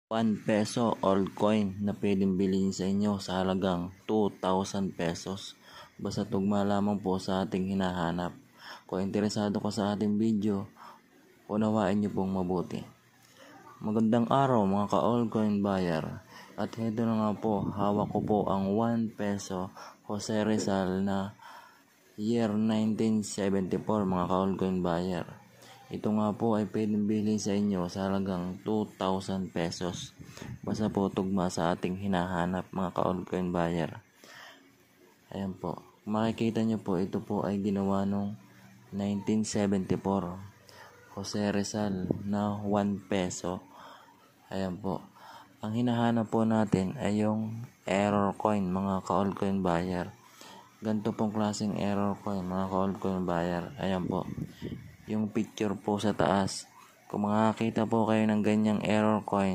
1 peso old coin na pwedeng bilhin sa inyo sa halagang 2,000 pesos. Basta tugma lamang po sa ating hinahanap. Kung interesado ka sa ating video, unawain niyo pong mabuti. Magandang araw mga ka-old coin buyer. At heto na nga po, hawak ko po ang 1 peso Jose Rizal na year 1974 mga ka-old coin buyer. Ito nga po ay pwedeng bilhin sa inyo sa halagang 2,000 pesos. Basta po tugma sa ating hinahanap mga ka-old coin buyer. Ayan po. Makikita nyo po, ito po ay ginawa noong 1974. Jose Rizal na 1 peso. Ayan po. Ang hinahanap po natin ay yung error coin mga ka-old coin buyer. Ganito pong klaseng error coin mga ka-old coin buyer. Ayan po. Yung picture po sa taas. Kung makakita po kayo ng ganyang error coin,